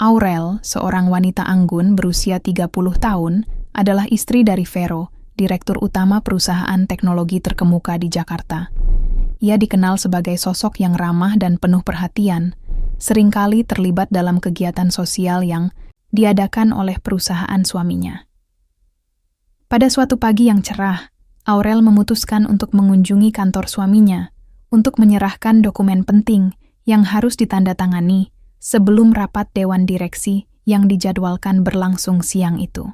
Aurel, seorang wanita anggun berusia 30 tahun, adalah istri dari Vero, direktur utama perusahaan teknologi terkemuka di Jakarta. Ia dikenal sebagai sosok yang ramah dan penuh perhatian, seringkali terlibat dalam kegiatan sosial yang diadakan oleh perusahaan suaminya. Pada suatu pagi yang cerah, Aurel memutuskan untuk mengunjungi kantor suaminya untuk menyerahkan dokumen penting yang harus ditandatangani sebelum rapat dewan direksi yang dijadwalkan berlangsung siang itu.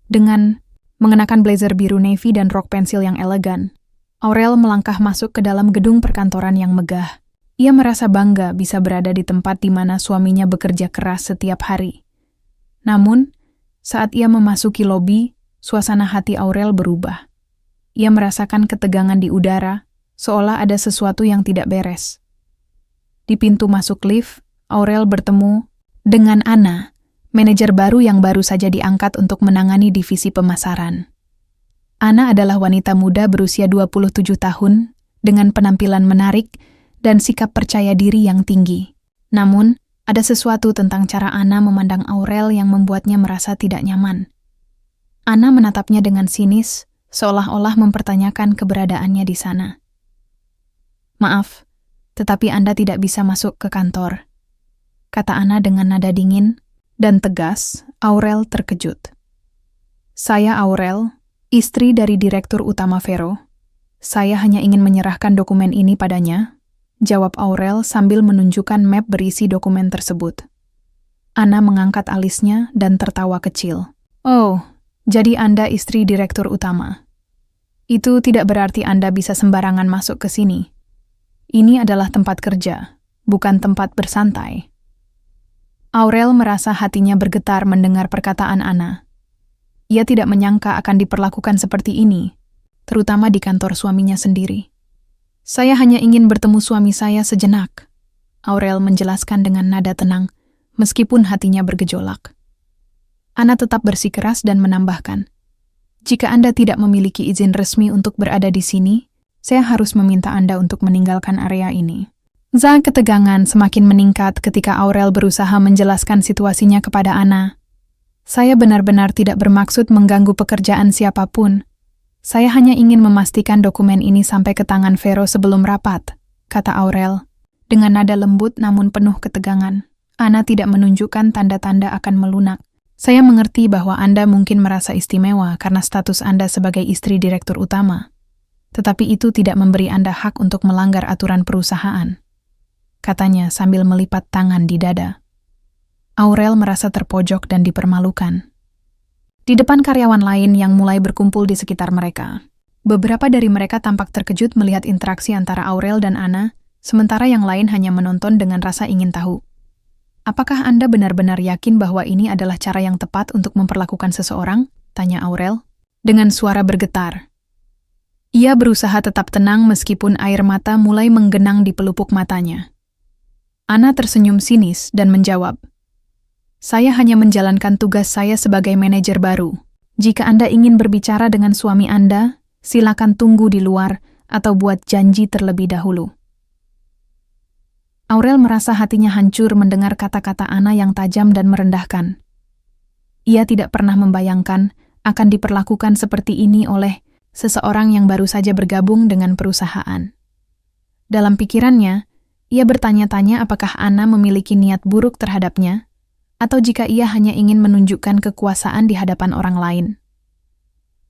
Dengan mengenakan blazer biru navy dan rok pensil yang elegan, Aurel melangkah masuk ke dalam gedung perkantoran yang megah. Ia merasa bangga bisa berada di tempat di mana suaminya bekerja keras setiap hari. Namun, saat ia memasuki lobi, suasana hati Aurel berubah. Ia merasakan ketegangan di udara, seolah ada sesuatu yang tidak beres. Di pintu masuk lift, Aurel bertemu dengan Anna, manajer baru yang baru saja diangkat untuk menangani divisi pemasaran. Anna adalah wanita muda berusia 27 tahun, dengan penampilan menarik dan sikap percaya diri yang tinggi. Namun, ada sesuatu tentang cara Anna memandang Aurel yang membuatnya merasa tidak nyaman. Anna menatapnya dengan sinis, seolah-olah mempertanyakan keberadaannya di sana. "Maaf, tetapi Anda tidak bisa masuk ke kantor," kata Anna dengan nada dingin dan tegas. Aurel terkejut. "Saya Aurel, istri dari direktur utama Vero. Saya hanya ingin menyerahkan dokumen ini padanya," jawab Aurel sambil menunjukkan map berisi dokumen tersebut. Anna mengangkat alisnya dan tertawa kecil. "Oh, jadi Anda istri direktur utama. Itu tidak berarti Anda bisa sembarangan masuk ke sini. Ini adalah tempat kerja, bukan tempat bersantai." Aurel merasa hatinya bergetar mendengar perkataan Anna. Ia tidak menyangka akan diperlakukan seperti ini, terutama di kantor suaminya sendiri. "Saya hanya ingin bertemu suami saya sejenak," Aurel menjelaskan dengan nada tenang, meskipun hatinya bergejolak. Anna tetap bersikeras dan menambahkan, "Jika Anda tidak memiliki izin resmi untuk berada di sini, saya harus meminta Anda untuk meninggalkan area ini." Ketegangan semakin meningkat ketika Aurel berusaha menjelaskan situasinya kepada Anna. "Saya benar-benar tidak bermaksud mengganggu pekerjaan siapapun. Saya hanya ingin memastikan dokumen ini sampai ke tangan Vero sebelum rapat," kata Aurel, dengan nada lembut namun penuh ketegangan. Anna tidak menunjukkan tanda-tanda akan melunak. "Saya mengerti bahwa Anda mungkin merasa istimewa karena status Anda sebagai istri direktur utama. Tetapi itu tidak memberi Anda hak untuk melanggar aturan perusahaan," katanya sambil melipat tangan di dada. Aurel merasa terpojok dan dipermalukan. Di depan karyawan lain yang mulai berkumpul di sekitar mereka, beberapa dari mereka tampak terkejut melihat interaksi antara Aurel dan Anna, sementara yang lain hanya menonton dengan rasa ingin tahu. "Apakah Anda benar-benar yakin bahwa ini adalah cara yang tepat untuk memperlakukan seseorang?" tanya Aurel, dengan suara bergetar. Ia berusaha tetap tenang meskipun air mata mulai menggenang di pelupuk matanya. Anna tersenyum sinis dan menjawab, "Saya hanya menjalankan tugas saya sebagai manajer baru. Jika Anda ingin berbicara dengan suami Anda, silakan tunggu di luar atau buat janji terlebih dahulu." Aurel merasa hatinya hancur mendengar kata-kata Anna yang tajam dan merendahkan. Ia tidak pernah membayangkan akan diperlakukan seperti ini oleh seseorang yang baru saja bergabung dengan perusahaan. Dalam pikirannya, ia bertanya-tanya apakah Anna memiliki niat buruk terhadapnya, atau jika ia hanya ingin menunjukkan kekuasaan di hadapan orang lain.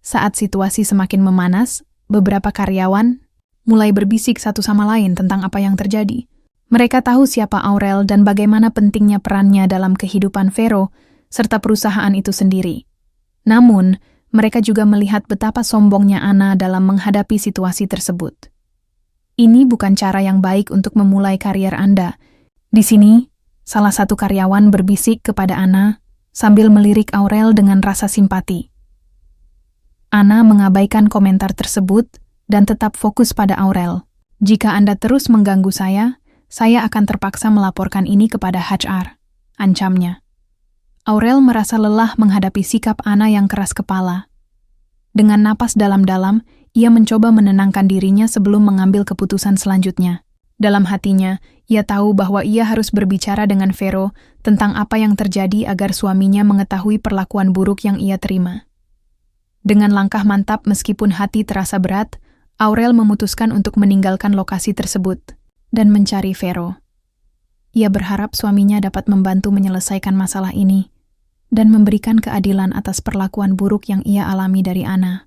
Saat situasi semakin memanas, beberapa karyawan mulai berbisik satu sama lain tentang apa yang terjadi. Mereka tahu siapa Aurel dan bagaimana pentingnya perannya dalam kehidupan Vero serta perusahaan itu sendiri. Namun, mereka juga melihat betapa sombongnya Anna dalam menghadapi situasi tersebut. "Ini bukan cara yang baik untuk memulai karier Anda." Di sini, salah satu karyawan berbisik kepada Anna sambil melirik Aurel dengan rasa simpati. Anna mengabaikan komentar tersebut dan tetap fokus pada Aurel. "Jika Anda terus mengganggu saya akan terpaksa melaporkan ini kepada HR," ancamnya. Aurel merasa lelah menghadapi sikap Anna yang keras kepala. Dengan napas dalam-dalam, ia mencoba menenangkan dirinya sebelum mengambil keputusan selanjutnya. Dalam hatinya, ia tahu bahwa ia harus berbicara dengan Vero tentang apa yang terjadi agar suaminya mengetahui perlakuan buruk yang ia terima. Dengan langkah mantap meskipun hati terasa berat, Aurel memutuskan untuk meninggalkan lokasi tersebut dan mencari Vero. Ia berharap suaminya dapat membantu menyelesaikan masalah ini dan memberikan keadilan atas perlakuan buruk yang ia alami dari Anna.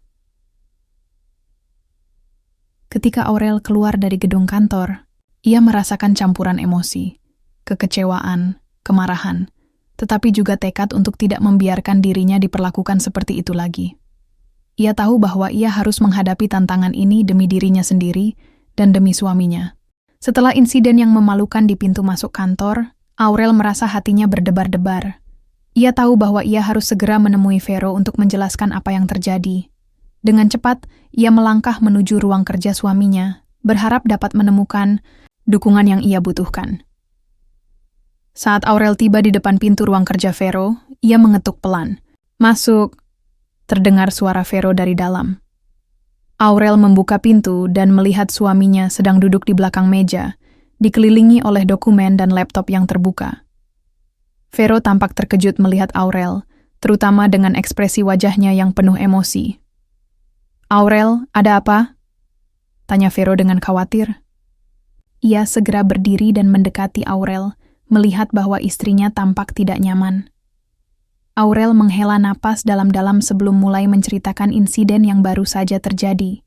Ketika Aurel keluar dari gedung kantor, ia merasakan campuran emosi, kekecewaan, kemarahan, tetapi juga tekad untuk tidak membiarkan dirinya diperlakukan seperti itu lagi. Ia tahu bahwa ia harus menghadapi tantangan ini demi dirinya sendiri dan demi suaminya. Setelah insiden yang memalukan di pintu masuk kantor, Aurel merasa hatinya berdebar-debar. Ia tahu bahwa ia harus segera menemui Vero untuk menjelaskan apa yang terjadi. Dengan cepat, ia melangkah menuju ruang kerja suaminya, berharap dapat menemukan dukungan yang ia butuhkan. Saat Aurel tiba di depan pintu ruang kerja Vero, ia mengetuk pelan. "Masuk," terdengar suara Vero dari dalam. Aurel membuka pintu dan melihat suaminya sedang duduk di belakang meja, dikelilingi oleh dokumen dan laptop yang terbuka. Vero tampak terkejut melihat Aurel, terutama dengan ekspresi wajahnya yang penuh emosi. "Aurel, ada apa?" tanya Vero dengan khawatir. Ia segera berdiri dan mendekati Aurel, melihat bahwa istrinya tampak tidak nyaman. Aurel menghela napas dalam-dalam sebelum mulai menceritakan insiden yang baru saja terjadi.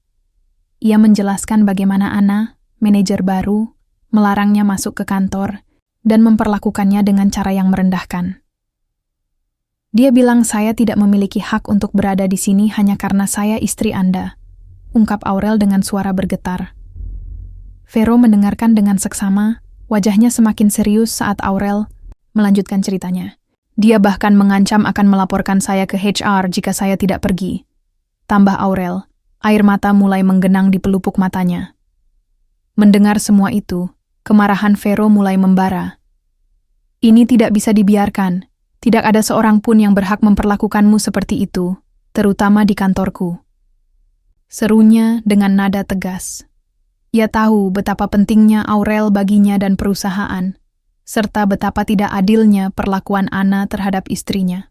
Ia menjelaskan bagaimana Anna, manajer baru, melarangnya masuk ke kantor dan memperlakukannya dengan cara yang merendahkan. "Dia bilang saya tidak memiliki hak untuk berada di sini hanya karena saya istri Anda," ungkap Aurel dengan suara bergetar. Vero mendengarkan dengan seksama, wajahnya semakin serius saat Aurel melanjutkan ceritanya. "Dia bahkan mengancam akan melaporkan saya ke HR jika saya tidak pergi," tambah Aurel. Air mata mulai menggenang di pelupuk matanya. Mendengar semua itu, kemarahan Vero mulai membara. "Ini tidak bisa dibiarkan. Tidak ada seorang pun yang berhak memperlakukanmu seperti itu, terutama di kantorku," serunya dengan nada tegas. Ia tahu betapa pentingnya Aurel baginya dan perusahaan, serta betapa tidak adilnya perlakuan Anna terhadap istrinya.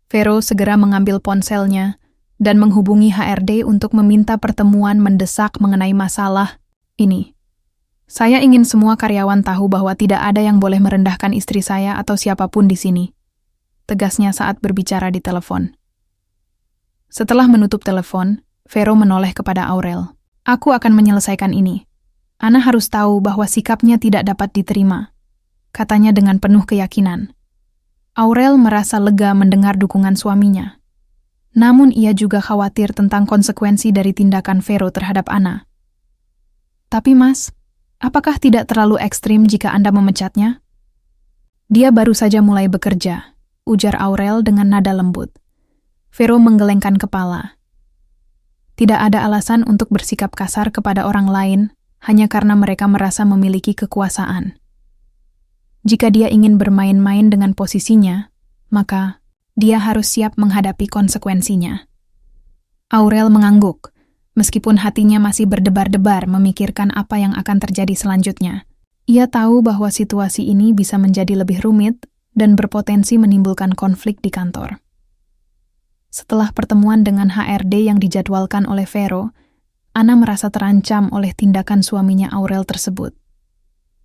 Vero segera mengambil ponselnya dan menghubungi HRD untuk meminta pertemuan mendesak mengenai masalah ini. "Saya ingin semua karyawan tahu bahwa tidak ada yang boleh merendahkan istri saya atau siapapun di sini," tegasnya saat berbicara di telepon. Setelah menutup telepon, Vero menoleh kepada Aurel. "Aku akan menyelesaikan ini. Anna harus tahu bahwa sikapnya tidak dapat diterima," katanya dengan penuh keyakinan. Aurel merasa lega mendengar dukungan suaminya. Namun ia juga khawatir tentang konsekuensi dari tindakan Vero terhadap Anna. "Tapi Mas, apakah tidak terlalu ekstrim jika Anda memecatnya?" "Dia baru saja mulai bekerja," ujar Aurel dengan nada lembut. Vero menggelengkan kepala. Tidak ada alasan untuk bersikap kasar kepada orang lain hanya karena mereka merasa memiliki kekuasaan. Jika dia ingin bermain-main dengan posisinya, maka dia harus siap menghadapi konsekuensinya. Aurel mengangguk, meskipun hatinya masih berdebar-debar memikirkan apa yang akan terjadi selanjutnya. Ia tahu bahwa situasi ini bisa menjadi lebih rumit dan berpotensi menimbulkan konflik di kantor. Setelah pertemuan dengan HRD yang dijadwalkan oleh Vero, Anna merasa terancam oleh tindakan suaminya Aurel tersebut.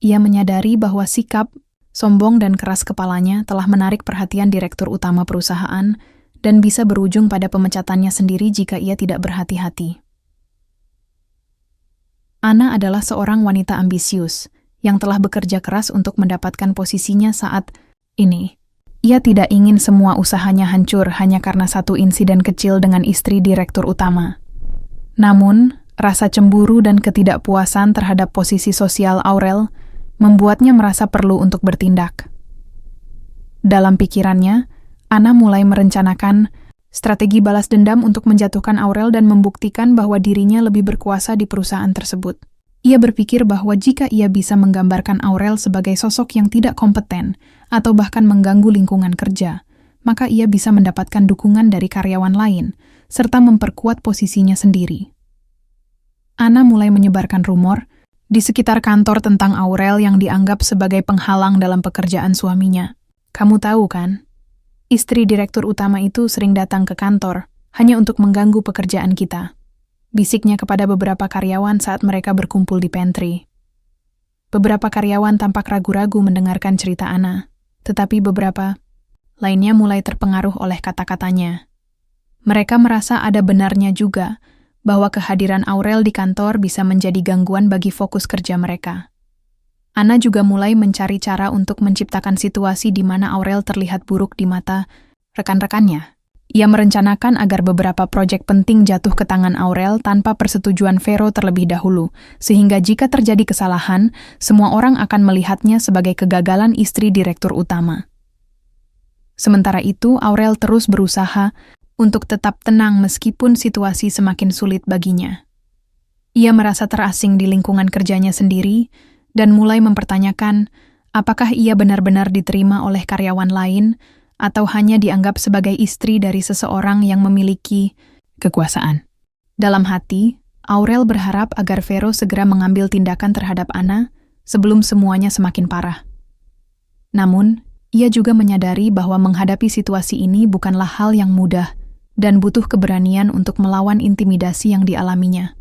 Ia menyadari bahwa sikap, sombong dan keras kepalanya telah menarik perhatian direktur utama perusahaan dan bisa berujung pada pemecatannya sendiri jika ia tidak berhati-hati. Anna adalah seorang wanita ambisius yang telah bekerja keras untuk mendapatkan posisinya saat ini. Ia tidak ingin semua usahanya hancur hanya karena satu insiden kecil dengan istri direktur utama. Namun, rasa cemburu dan ketidakpuasan terhadap posisi sosial Aurel membuatnya merasa perlu untuk bertindak. Dalam pikirannya, Anna mulai merencanakan strategi balas dendam untuk menjatuhkan Aurel dan membuktikan bahwa dirinya lebih berkuasa di perusahaan tersebut. Ia berpikir bahwa jika ia bisa menggambarkan Aurel sebagai sosok yang tidak kompeten atau bahkan mengganggu lingkungan kerja, maka ia bisa mendapatkan dukungan dari karyawan lain, serta memperkuat posisinya sendiri. Anna mulai menyebarkan rumor di sekitar kantor tentang Aurel yang dianggap sebagai penghalang dalam pekerjaan suaminya. Kamu tahu kan, istri direktur utama itu sering datang ke kantor hanya untuk mengganggu pekerjaan kita. Bisiknya kepada beberapa karyawan saat mereka berkumpul di pantry. Beberapa karyawan tampak ragu-ragu mendengarkan cerita Anna, tetapi beberapa lainnya mulai terpengaruh oleh kata-katanya. Mereka merasa ada benarnya juga bahwa kehadiran Aurel di kantor bisa menjadi gangguan bagi fokus kerja mereka. Anna juga mulai mencari cara untuk menciptakan situasi di mana Aurel terlihat buruk di mata rekan-rekannya. Ia merencanakan agar beberapa proyek penting jatuh ke tangan Aurel tanpa persetujuan Vero terlebih dahulu, sehingga jika terjadi kesalahan, semua orang akan melihatnya sebagai kegagalan istri direktur utama. Sementara itu, Aurel terus berusaha untuk tetap tenang meskipun situasi semakin sulit baginya. Ia merasa terasing di lingkungan kerjanya sendiri dan mulai mempertanyakan apakah ia benar-benar diterima oleh karyawan lain atau hanya dianggap sebagai istri dari seseorang yang memiliki kekuasaan. Dalam hati, Aurel berharap agar Vero segera mengambil tindakan terhadap Anna sebelum semuanya semakin parah. Namun, ia juga menyadari bahwa menghadapi situasi ini bukanlah hal yang mudah dan butuh keberanian untuk melawan intimidasi yang dialaminya.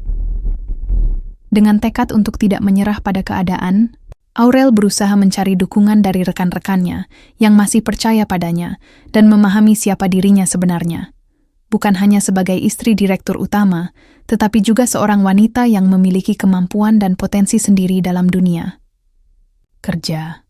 Dengan tekad untuk tidak menyerah pada keadaan, Aurel berusaha mencari dukungan dari rekan-rekannya yang masih percaya padanya dan memahami siapa dirinya sebenarnya. Bukan hanya sebagai istri direktur utama, tetapi juga seorang wanita yang memiliki kemampuan dan potensi sendiri dalam dunia kerja.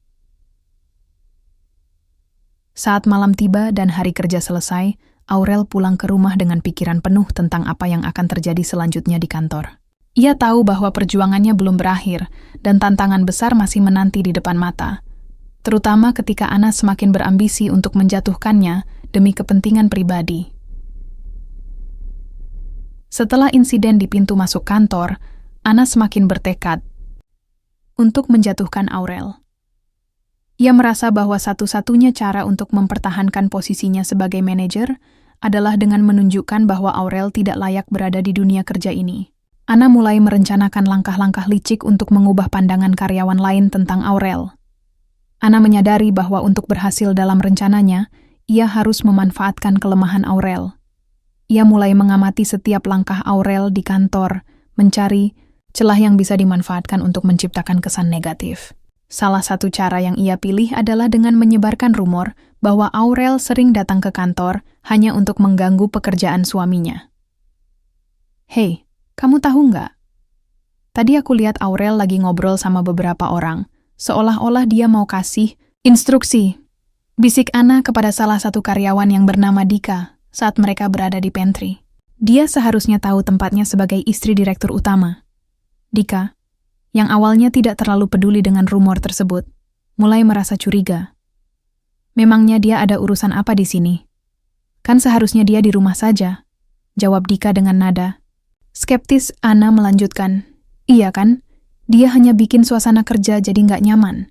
Saat malam tiba dan hari kerja selesai, Aurel pulang ke rumah dengan pikiran penuh tentang apa yang akan terjadi selanjutnya di kantor. Ia tahu bahwa perjuangannya belum berakhir dan tantangan besar masih menanti di depan mata, terutama ketika Anna semakin berambisi untuk menjatuhkannya demi kepentingan pribadi. Setelah insiden di pintu masuk kantor, Anna semakin bertekad untuk menjatuhkan Aurel. Ia merasa bahwa satu-satunya cara untuk mempertahankan posisinya sebagai manajer adalah dengan menunjukkan bahwa Aurel tidak layak berada di dunia kerja ini. Anna mulai merencanakan langkah-langkah licik untuk mengubah pandangan karyawan lain tentang Aurel. Anna menyadari bahwa untuk berhasil dalam rencananya, ia harus memanfaatkan kelemahan Aurel. Ia mulai mengamati setiap langkah Aurel di kantor, mencari celah yang bisa dimanfaatkan untuk menciptakan kesan negatif. Salah satu cara yang ia pilih adalah dengan menyebarkan rumor bahwa Aurel sering datang ke kantor hanya untuk mengganggu pekerjaan suaminya. Hei, kamu tahu nggak? Tadi aku lihat Aurel lagi ngobrol sama beberapa orang, seolah-olah dia mau kasih instruksi. Bisik Anna kepada salah satu karyawan yang bernama Dika saat mereka berada di pantry. Dia seharusnya tahu tempatnya sebagai istri direktur utama. Dika, yang awalnya tidak terlalu peduli dengan rumor tersebut, mulai merasa curiga. Memangnya dia ada urusan apa di sini? Kan seharusnya dia di rumah saja, jawab Dika dengan nada skeptis. Anna melanjutkan, iya kan? Dia hanya bikin suasana kerja jadi nggak nyaman.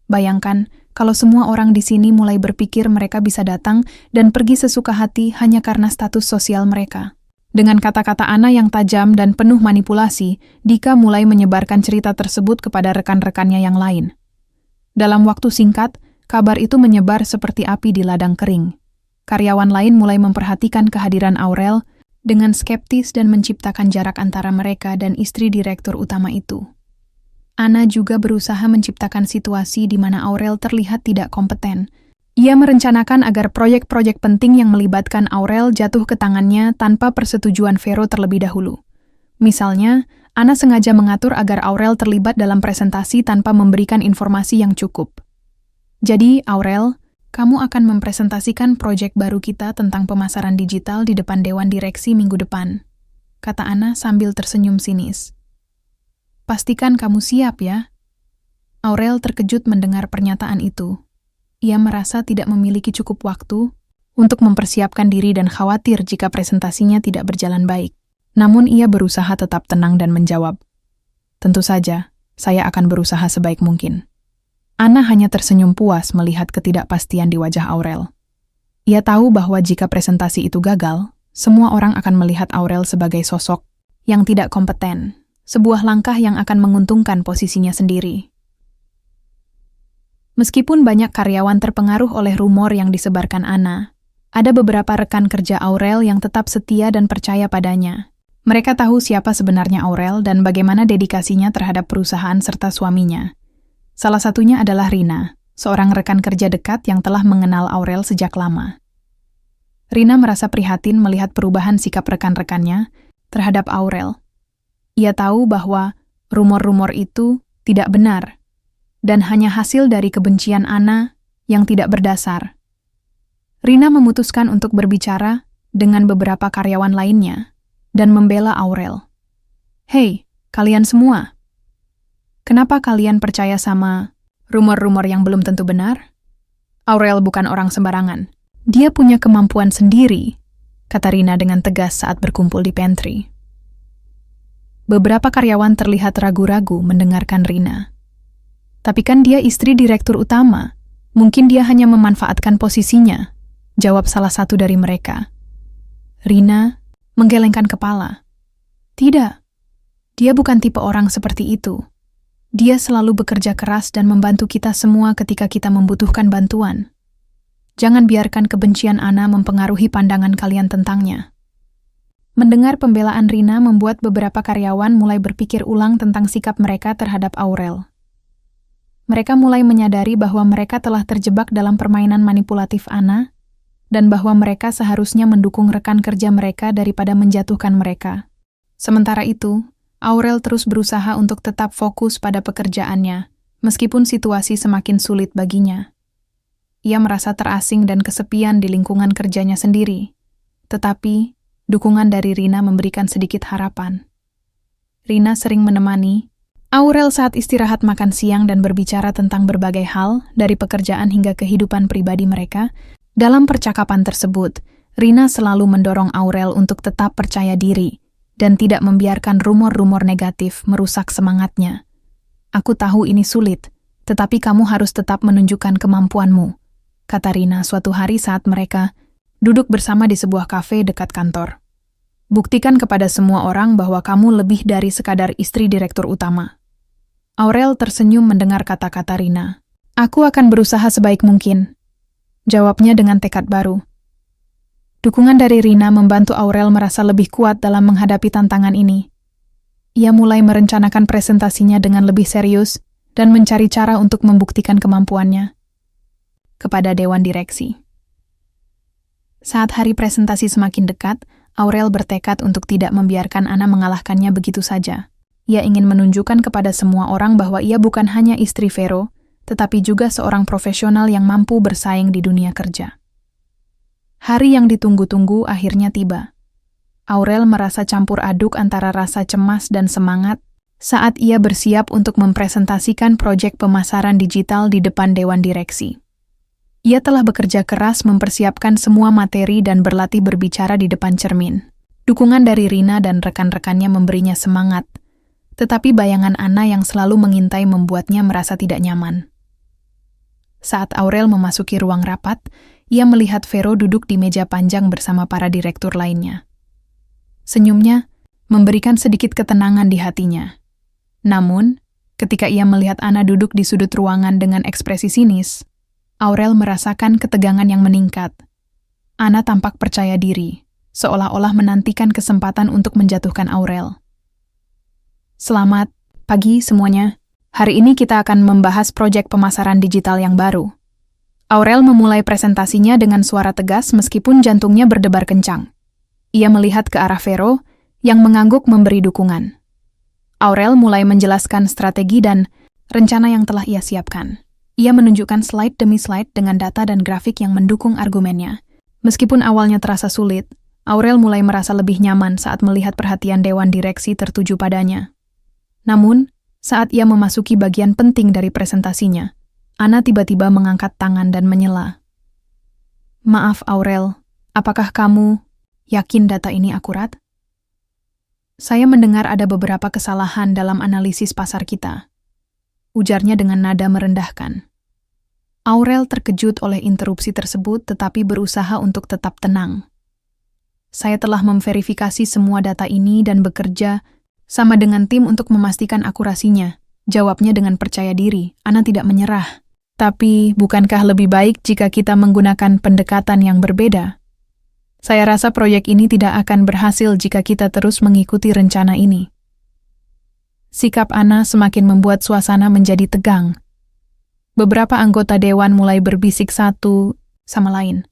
Bayangkan, kalau semua orang di sini mulai berpikir mereka bisa datang dan pergi sesuka hati hanya karena status sosial mereka. Dengan kata-kata Anna yang tajam dan penuh manipulasi, Dika mulai menyebarkan cerita tersebut kepada rekan-rekannya yang lain. Dalam waktu singkat, kabar itu menyebar seperti api di ladang kering. Karyawan lain mulai memperhatikan kehadiran Aurel dengan skeptis dan menciptakan jarak antara mereka dan istri direktur utama itu. Anna juga berusaha menciptakan situasi di mana Aurel terlihat tidak kompeten. Ia merencanakan agar proyek-proyek penting yang melibatkan Aurel jatuh ke tangannya tanpa persetujuan Vero terlebih dahulu. Misalnya, Anna sengaja mengatur agar Aurel terlibat dalam presentasi tanpa memberikan informasi yang cukup. Jadi, Aurel, kamu akan mempresentasikan proyek baru kita tentang pemasaran digital di depan Dewan Direksi minggu depan, kata Anna sambil tersenyum sinis. Pastikan kamu siap ya. Aurel terkejut mendengar pernyataan itu. Ia merasa tidak memiliki cukup waktu untuk mempersiapkan diri dan khawatir jika presentasinya tidak berjalan baik. Namun ia berusaha tetap tenang dan menjawab, tentu saja, saya akan berusaha sebaik mungkin. Anna hanya tersenyum puas melihat ketidakpastian di wajah Aurel. Ia tahu bahwa jika presentasi itu gagal, semua orang akan melihat Aurel sebagai sosok yang tidak kompeten, sebuah langkah yang akan menguntungkan posisinya sendiri. Meskipun banyak karyawan terpengaruh oleh rumor yang disebarkan Anna, ada beberapa rekan kerja Aurel yang tetap setia dan percaya padanya. Mereka tahu siapa sebenarnya Aurel dan bagaimana dedikasinya terhadap perusahaan serta suaminya. Salah satunya adalah Rina, seorang rekan kerja dekat yang telah mengenal Aurel sejak lama. Rina merasa prihatin melihat perubahan sikap rekan-rekannya terhadap Aurel. Ia tahu bahwa rumor-rumor itu tidak benar dan hanya hasil dari kebencian Anna yang tidak berdasar. Rina memutuskan untuk berbicara dengan beberapa karyawan lainnya dan membela Aurel. "Hei, kalian semua. Kenapa kalian percaya sama rumor-rumor yang belum tentu benar? Aurel bukan orang sembarangan. Dia punya kemampuan sendiri," kata Rina dengan tegas saat berkumpul di pantry. Beberapa karyawan terlihat ragu-ragu mendengarkan Rina. "Tapi kan dia istri direktur utama. Mungkin dia hanya memanfaatkan posisinya," jawab salah satu dari mereka. Rina menggelengkan kepala. "Tidak, dia bukan tipe orang seperti itu. Dia selalu bekerja keras dan membantu kita semua ketika kita membutuhkan bantuan. Jangan biarkan kebencian Anna mempengaruhi pandangan kalian tentangnya." Mendengar pembelaan Rina membuat beberapa karyawan mulai berpikir ulang tentang sikap mereka terhadap Aurel. Mereka mulai menyadari bahwa mereka telah terjebak dalam permainan manipulatif Anna dan bahwa mereka seharusnya mendukung rekan kerja mereka daripada menjatuhkan mereka. Sementara itu, Aurel terus berusaha untuk tetap fokus pada pekerjaannya, meskipun situasi semakin sulit baginya. Ia merasa terasing dan kesepian di lingkungan kerjanya sendiri. Tetapi, dukungan dari Rina memberikan sedikit harapan. Rina sering menemani Aurel saat istirahat makan siang dan berbicara tentang berbagai hal, dari pekerjaan hingga kehidupan pribadi mereka. Dalam percakapan tersebut, Rina selalu mendorong Aurel untuk tetap percaya diri dan tidak membiarkan rumor-rumor negatif merusak semangatnya. "Aku tahu ini sulit, tetapi kamu harus tetap menunjukkan kemampuanmu," kata Rina suatu hari saat mereka duduk bersama di sebuah kafe dekat kantor. "Buktikan kepada semua orang bahwa kamu lebih dari sekadar istri direktur utama." Aurel tersenyum mendengar kata-kata Rina. "Aku akan berusaha sebaik mungkin," jawabnya dengan tekad baru. Dukungan dari Rina membantu Aurel merasa lebih kuat dalam menghadapi tantangan ini. Ia mulai merencanakan presentasinya dengan lebih serius dan mencari cara untuk membuktikan kemampuannya kepada Dewan Direksi. Saat hari presentasi semakin dekat, Aurel bertekad untuk tidak membiarkan Anna mengalahkannya begitu saja. Ia ingin menunjukkan kepada semua orang bahwa ia bukan hanya istri Vero, tetapi juga seorang profesional yang mampu bersaing di dunia kerja. Hari yang ditunggu-tunggu akhirnya tiba. Aurel merasa campur aduk antara rasa cemas dan semangat saat ia bersiap untuk mempresentasikan proyek pemasaran digital di depan Dewan Direksi. Ia telah bekerja keras mempersiapkan semua materi dan berlatih berbicara di depan cermin. Dukungan dari Rina dan rekan-rekannya memberinya semangat, tetapi bayangan Anna yang selalu mengintai membuatnya merasa tidak nyaman. Saat Aurel memasuki ruang rapat, ia melihat Vero duduk di meja panjang bersama para direktur lainnya. Senyumnya memberikan sedikit ketenangan di hatinya. Namun, ketika ia melihat Anna duduk di sudut ruangan dengan ekspresi sinis, Aurel merasakan ketegangan yang meningkat. Anna tampak percaya diri, seolah-olah menantikan kesempatan untuk menjatuhkan Aurel. "Selamat pagi semuanya. Hari ini kita akan membahas proyek pemasaran digital yang baru." Aurel memulai presentasinya dengan suara tegas meskipun jantungnya berdebar kencang. Ia melihat ke arah Vero yang mengangguk memberi dukungan. Aurel mulai menjelaskan strategi dan rencana yang telah ia siapkan. Ia menunjukkan slide demi slide dengan data dan grafik yang mendukung argumennya. Meskipun awalnya terasa sulit, Aurel mulai merasa lebih nyaman saat melihat perhatian Dewan Direksi tertuju padanya. Namun, saat ia memasuki bagian penting dari presentasinya, Anna tiba-tiba mengangkat tangan dan menyela. "Maaf Aurel, apakah kamu yakin data ini akurat? Saya mendengar ada beberapa kesalahan dalam analisis pasar kita," ujarnya dengan nada merendahkan. Aurel terkejut oleh interupsi tersebut tetapi berusaha untuk tetap tenang. "Saya telah memverifikasi semua data ini dan bekerja Sama dengan tim untuk memastikan akurasinya. Jawabnya dengan percaya diri, Ana tidak menyerah. Tapi, bukankah lebih baik jika kita menggunakan pendekatan yang berbeda? Saya rasa proyek ini tidak akan berhasil jika kita terus mengikuti rencana ini. Sikap Ana semakin membuat suasana menjadi tegang. Beberapa anggota dewan mulai berbisik satu sama lain,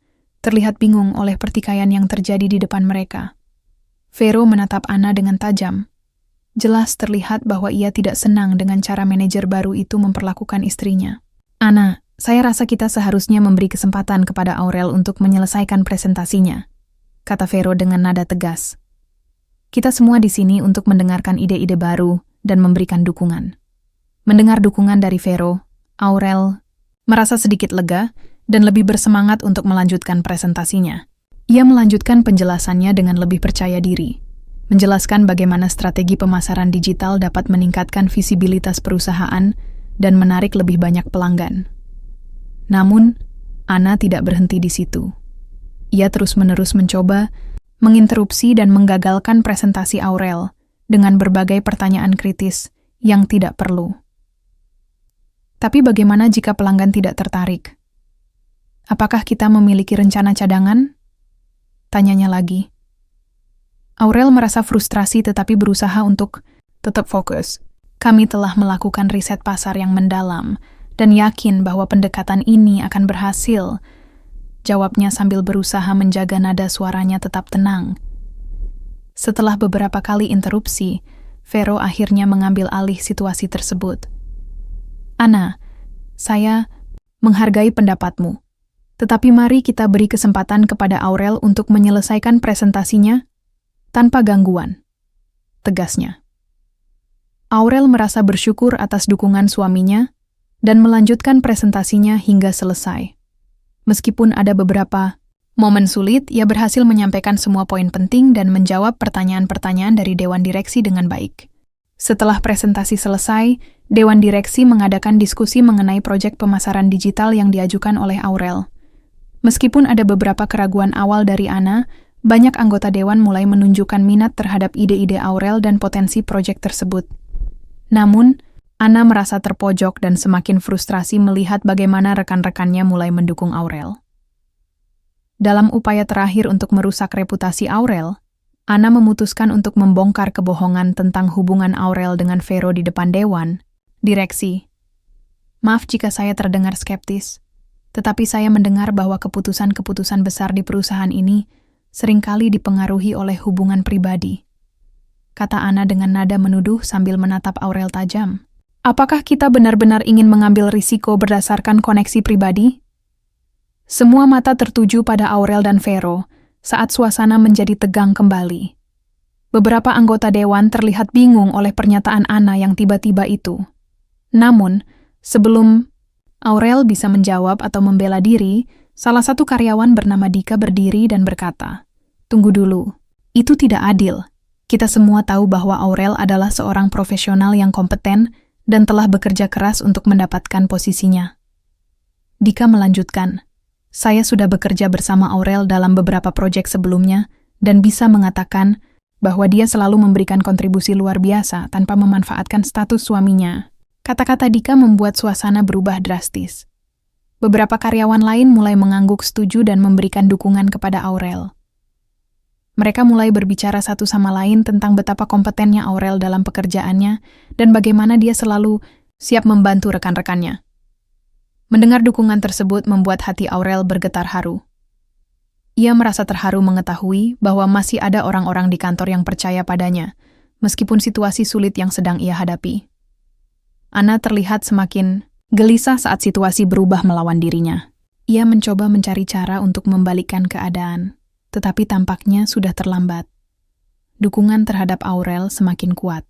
terlihat bingung oleh pertikaian yang terjadi di depan mereka. Vero menatap Ana dengan tajam. Jelas terlihat bahwa ia tidak senang dengan cara manajer baru itu memperlakukan istrinya. Ana, saya rasa kita seharusnya memberi kesempatan kepada Aurel untuk menyelesaikan presentasinya, kata Vero dengan nada tegas. Kita semua di sini untuk mendengarkan ide-ide baru dan memberikan dukungan. Mendengar dukungan dari Vero, Aurel merasa sedikit lega dan lebih bersemangat untuk melanjutkan presentasinya. Ia melanjutkan penjelasannya dengan lebih percaya diri, menjelaskan bagaimana strategi pemasaran digital dapat meningkatkan visibilitas perusahaan dan menarik lebih banyak pelanggan. Namun, Ana tidak berhenti di situ. Ia terus-menerus mencoba menginterupsi dan menggagalkan presentasi Aurel dengan berbagai pertanyaan kritis yang tidak perlu. Tapi bagaimana jika pelanggan tidak tertarik? Apakah kita memiliki rencana cadangan? Tanyanya lagi. Aurel merasa frustrasi tetapi berusaha untuk tetap fokus. Kami telah melakukan riset pasar yang mendalam dan yakin bahwa pendekatan ini akan berhasil. Jawabnya sambil berusaha menjaga nada suaranya tetap tenang. Setelah beberapa kali interupsi, Vero akhirnya mengambil alih situasi tersebut. Ana, saya menghargai pendapatmu. Tetapi mari kita beri kesempatan kepada Aurel untuk menyelesaikan presentasinya tanpa gangguan, tegasnya. Aurel merasa bersyukur atas dukungan suaminya dan melanjutkan presentasinya hingga selesai. Meskipun ada beberapa momen sulit, ia berhasil menyampaikan semua poin penting dan menjawab pertanyaan-pertanyaan dari Dewan Direksi dengan baik. Setelah presentasi selesai, Dewan Direksi mengadakan diskusi mengenai proyek pemasaran digital yang diajukan oleh Aurel. Meskipun ada beberapa keraguan awal dari Ana, banyak anggota Dewan mulai menunjukkan minat terhadap ide-ide Aurel dan potensi proyek tersebut. Namun, Ana merasa terpojok dan semakin frustrasi melihat bagaimana rekan-rekannya mulai mendukung Aurel. Dalam upaya terakhir untuk merusak reputasi Aurel, Ana memutuskan untuk membongkar kebohongan tentang hubungan Aurel dengan Vero di depan Dewan Direksi. Maaf jika saya terdengar skeptis, tetapi saya mendengar bahwa keputusan-keputusan besar di perusahaan ini seringkali dipengaruhi oleh hubungan pribadi, kata Ana dengan nada menuduh sambil menatap Aurel tajam. Apakah kita benar-benar ingin mengambil risiko berdasarkan koneksi pribadi? Semua mata tertuju pada Aurel dan Vero saat suasana menjadi tegang kembali. Beberapa anggota dewan terlihat bingung oleh pernyataan Ana yang tiba-tiba itu. Namun, sebelum Aurel bisa menjawab atau membela diri, salah satu karyawan bernama Dika berdiri dan berkata, "Tunggu dulu, itu tidak adil. Kita semua tahu bahwa Aurel adalah seorang profesional yang kompeten dan telah bekerja keras untuk mendapatkan posisinya." Dika melanjutkan, "Saya sudah bekerja bersama Aurel dalam beberapa proyek sebelumnya dan bisa mengatakan bahwa dia selalu memberikan kontribusi luar biasa tanpa memanfaatkan status suaminya." Kata-kata Dika membuat suasana berubah drastis. Beberapa karyawan lain mulai mengangguk setuju dan memberikan dukungan kepada Aurel. Mereka mulai berbicara satu sama lain tentang betapa kompetennya Aurel dalam pekerjaannya dan bagaimana dia selalu siap membantu rekan-rekannya. Mendengar dukungan tersebut membuat hati Aurel bergetar haru. Ia merasa terharu mengetahui bahwa masih ada orang-orang di kantor yang percaya padanya, meskipun situasi sulit yang sedang ia hadapi. Ana terlihat semakin gelisah saat situasi berubah melawan dirinya. Ia mencoba mencari cara untuk membalikkan keadaan, tetapi tampaknya sudah terlambat. Dukungan terhadap Aurel semakin kuat.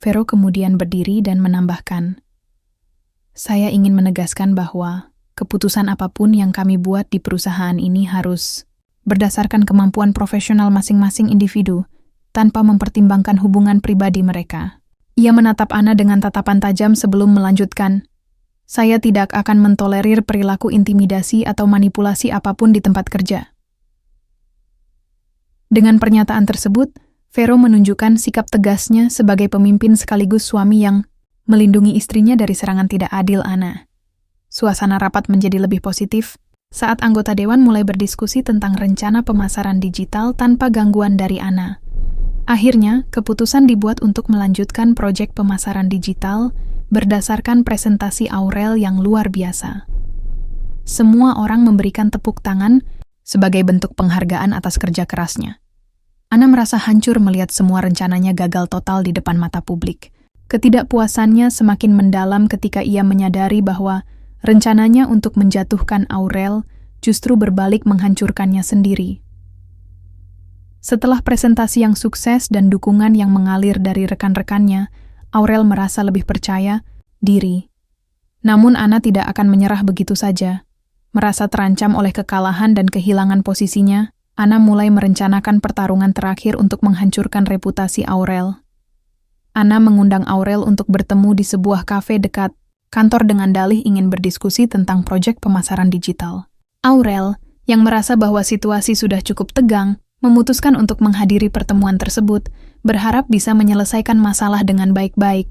Vero kemudian berdiri dan menambahkan, "Saya ingin menegaskan bahwa keputusan apapun yang kami buat di perusahaan ini harus berdasarkan kemampuan profesional masing-masing individu tanpa mempertimbangkan hubungan pribadi mereka." Ia menatap Ana dengan tatapan tajam sebelum melanjutkan, "Saya tidak akan mentolerir perilaku intimidasi atau manipulasi apapun di tempat kerja." Dengan pernyataan tersebut, Vero menunjukkan sikap tegasnya sebagai pemimpin sekaligus suami yang melindungi istrinya dari serangan tidak adil Ana. Suasana rapat menjadi lebih positif saat anggota dewan mulai berdiskusi tentang rencana pemasaran digital tanpa gangguan dari Ana. Akhirnya, keputusan dibuat untuk melanjutkan proyek pemasaran digital berdasarkan presentasi Aurel yang luar biasa. Semua orang memberikan tepuk tangan sebagai bentuk penghargaan atas kerja kerasnya. Ana merasa hancur melihat semua rencananya gagal total di depan mata publik. Ketidakpuasannya semakin mendalam ketika ia menyadari bahwa rencananya untuk menjatuhkan Aurel justru berbalik menghancurkannya sendiri. Setelah presentasi yang sukses dan dukungan yang mengalir dari rekan-rekannya, Aurel merasa lebih percaya diri. Namun Ana tidak akan menyerah begitu saja. Merasa terancam oleh kekalahan dan kehilangan posisinya, Ana mulai merencanakan pertarungan terakhir untuk menghancurkan reputasi Aurel. Ana mengundang Aurel untuk bertemu di sebuah kafe dekat kantor dengan dalih ingin berdiskusi tentang proyek pemasaran digital. Aurel, yang merasa bahwa situasi sudah cukup tegang, memutuskan untuk menghadiri pertemuan tersebut, berharap bisa menyelesaikan masalah dengan baik-baik.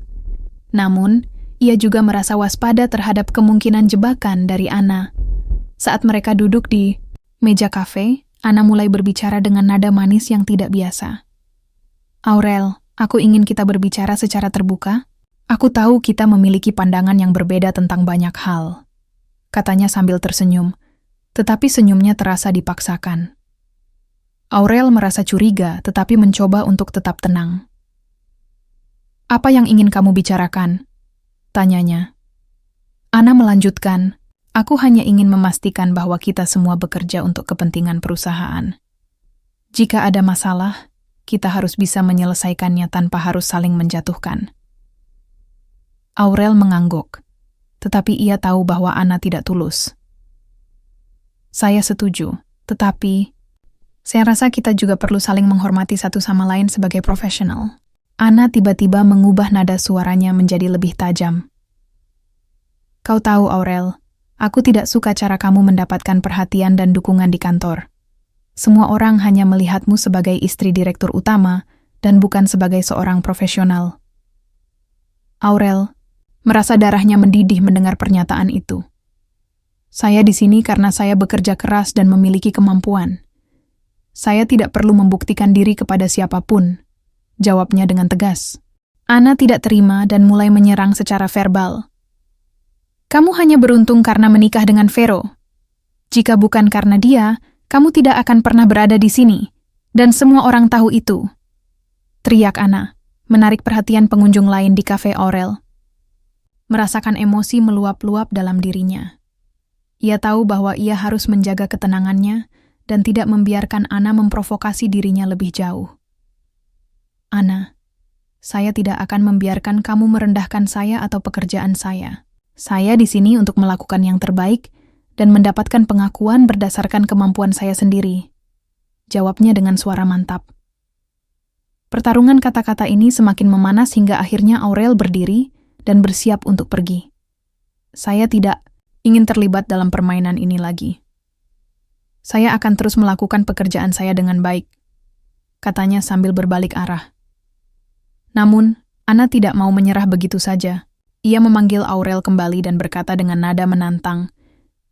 Namun, ia juga merasa waspada terhadap kemungkinan jebakan dari Ana. Saat mereka duduk di meja kafe, Ana mulai berbicara dengan nada manis yang tidak biasa. Aurel, aku ingin kita berbicara secara terbuka. Aku tahu kita memiliki pandangan yang berbeda tentang banyak hal, katanya sambil tersenyum, tetapi senyumnya terasa dipaksakan. Aurel merasa curiga, tetapi mencoba untuk tetap tenang. Apa yang ingin kamu bicarakan? Tanyanya. Ana melanjutkan, aku hanya ingin memastikan bahwa kita semua bekerja untuk kepentingan perusahaan. Jika ada masalah, kita harus bisa menyelesaikannya tanpa harus saling menjatuhkan. Aurel mengangguk, tetapi ia tahu bahwa Ana tidak tulus. Saya setuju, tetapi saya rasa kita juga perlu saling menghormati satu sama lain sebagai profesional. Ana tiba-tiba mengubah nada suaranya menjadi lebih tajam. Kau tahu, Aurel, aku tidak suka cara kamu mendapatkan perhatian dan dukungan di kantor. Semua orang hanya melihatmu sebagai istri direktur utama dan bukan sebagai seorang profesional. Aurel merasa darahnya mendidih mendengar pernyataan itu. Saya di sini karena saya bekerja keras dan memiliki kemampuan. Saya tidak perlu membuktikan diri kepada siapapun, jawabnya dengan tegas. Ana tidak terima dan mulai menyerang secara verbal. Kamu hanya beruntung karena menikah dengan Vero. Jika bukan karena dia, kamu tidak akan pernah berada di sini. Dan semua orang tahu itu. Teriak Ana, menarik perhatian pengunjung lain di kafe Aurel. Merasakan emosi meluap-luap dalam dirinya. Ia tahu bahwa ia harus menjaga ketenangannya dan tidak membiarkan Ana memprovokasi dirinya lebih jauh. Ana, saya tidak akan membiarkan kamu merendahkan saya atau pekerjaan saya. Saya di sini untuk melakukan yang terbaik dan mendapatkan pengakuan berdasarkan kemampuan saya sendiri. Jawabnya dengan suara mantap. Pertarungan kata-kata ini semakin memanas hingga akhirnya Aurel berdiri dan bersiap untuk pergi. Saya tidak ingin terlibat dalam permainan ini lagi. Saya akan terus melakukan pekerjaan saya dengan baik, katanya sambil berbalik arah. Namun, Ana tidak mau menyerah begitu saja. Ia memanggil Aurel kembali dan berkata dengan nada menantang,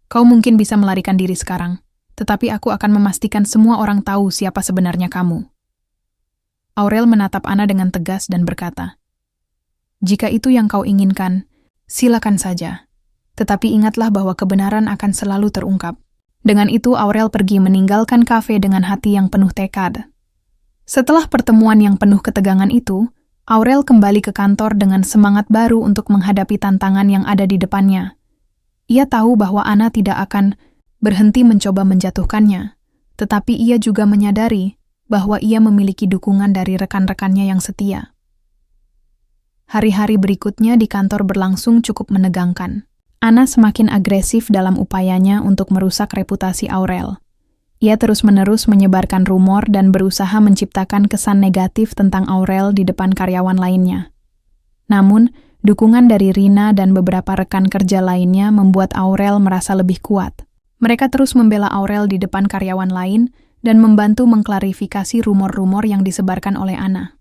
"Kau mungkin bisa melarikan diri sekarang, tetapi aku akan memastikan semua orang tahu siapa sebenarnya kamu." Aurel menatap Ana dengan tegas dan berkata, "Jika itu yang kau inginkan, silakan saja. Tetapi ingatlah bahwa kebenaran akan selalu terungkap." Dengan itu Aurel pergi meninggalkan kafe dengan hati yang penuh tekad. Setelah pertemuan yang penuh ketegangan itu, Aurel kembali ke kantor dengan semangat baru untuk menghadapi tantangan yang ada di depannya. Ia tahu bahwa Ana tidak akan berhenti mencoba menjatuhkannya, tetapi ia juga menyadari bahwa ia memiliki dukungan dari rekan-rekannya yang setia. Hari-hari berikutnya di kantor berlangsung cukup menegangkan. Ana semakin agresif dalam upayanya untuk merusak reputasi Aurel. Ia terus-menerus menyebarkan rumor dan berusaha menciptakan kesan negatif tentang Aurel di depan karyawan lainnya. Namun, dukungan dari Rina dan beberapa rekan kerja lainnya membuat Aurel merasa lebih kuat. Mereka terus membela Aurel di depan karyawan lain dan membantu mengklarifikasi rumor-rumor yang disebarkan oleh Anna.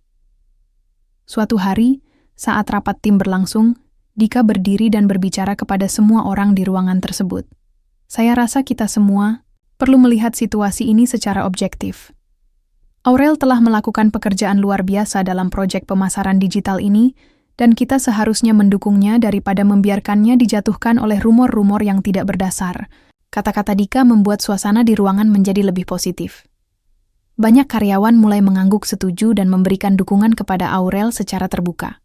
Suatu hari, saat rapat tim berlangsung, Dika berdiri dan berbicara kepada semua orang di ruangan tersebut. Saya rasa kita semua perlu melihat situasi ini secara objektif. Aurel telah melakukan pekerjaan luar biasa dalam proyek pemasaran digital ini, dan kita seharusnya mendukungnya daripada membiarkannya dijatuhkan oleh rumor-rumor yang tidak berdasar. Kata-kata Dika membuat suasana di ruangan menjadi lebih positif. Banyak karyawan mulai mengangguk setuju dan memberikan dukungan kepada Aurel secara terbuka.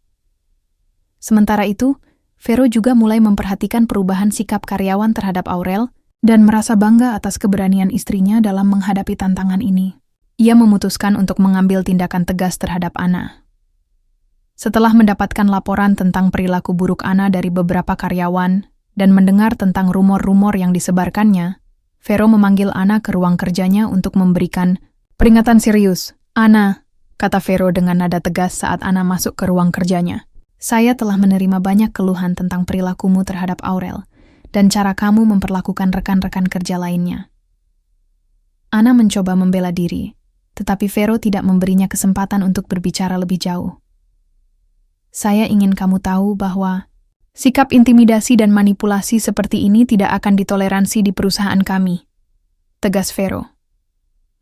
Sementara itu, Vero juga mulai memperhatikan perubahan sikap karyawan terhadap Aurel dan merasa bangga atas keberanian istrinya dalam menghadapi tantangan ini. Ia memutuskan untuk mengambil tindakan tegas terhadap Anna. Setelah mendapatkan laporan tentang perilaku buruk Anna dari beberapa karyawan dan mendengar tentang rumor-rumor yang disebarkannya, Vero memanggil Anna ke ruang kerjanya untuk memberikan peringatan serius. "Anna," kata Vero dengan nada tegas saat Anna masuk ke ruang kerjanya. "Saya telah menerima banyak keluhan tentang perilakumu terhadap Aurel dan cara kamu memperlakukan rekan-rekan kerja lainnya." Anna mencoba membela diri, tetapi Vero tidak memberinya kesempatan untuk berbicara lebih jauh. "Saya ingin kamu tahu bahwa sikap intimidasi dan manipulasi seperti ini tidak akan ditoleransi di perusahaan kami," tegas Vero.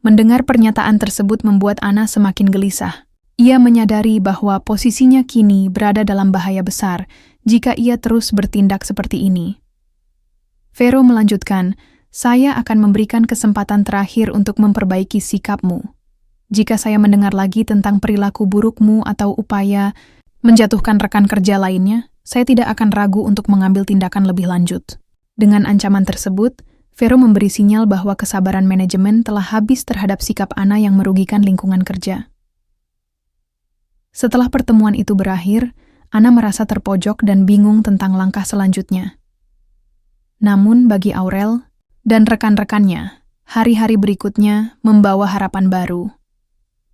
Mendengar pernyataan tersebut membuat Anna semakin gelisah. Ia menyadari bahwa posisinya kini berada dalam bahaya besar jika ia terus bertindak seperti ini. Vero melanjutkan, "Saya akan memberikan kesempatan terakhir untuk memperbaiki sikapmu. Jika saya mendengar lagi tentang perilaku burukmu atau upaya menjatuhkan rekan kerja lainnya, saya tidak akan ragu untuk mengambil tindakan lebih lanjut." Dengan ancaman tersebut, Vero memberi sinyal bahwa kesabaran manajemen telah habis terhadap sikap Anna yang merugikan lingkungan kerja. Setelah pertemuan itu berakhir, Anna merasa terpojok dan bingung tentang langkah selanjutnya. Namun bagi Aurel dan rekan-rekannya, hari-hari berikutnya membawa harapan baru.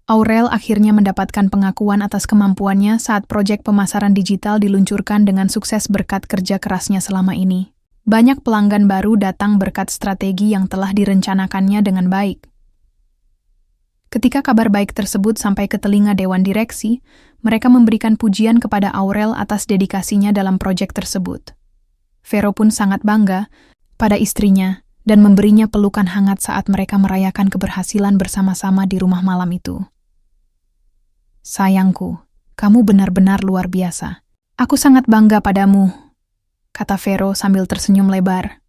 Aurel akhirnya mendapatkan pengakuan atas kemampuannya saat proyek pemasaran digital diluncurkan dengan sukses berkat kerja kerasnya selama ini. Banyak pelanggan baru datang berkat strategi yang telah direncanakannya dengan baik. Ketika kabar baik tersebut sampai ke telinga Dewan Direksi, mereka memberikan pujian kepada Aurel atas dedikasinya dalam proyek tersebut. Vero pun sangat bangga pada istrinya dan memberinya pelukan hangat saat mereka merayakan keberhasilan bersama-sama di rumah malam itu. "Sayangku, kamu benar-benar luar biasa. Aku sangat bangga padamu," kata Vero sambil tersenyum lebar.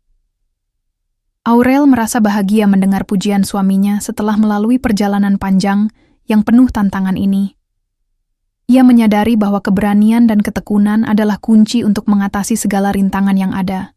Aurel merasa bahagia mendengar pujian suaminya setelah melalui perjalanan panjang yang penuh tantangan ini. Ia menyadari bahwa keberanian dan ketekunan adalah kunci untuk mengatasi segala rintangan yang ada.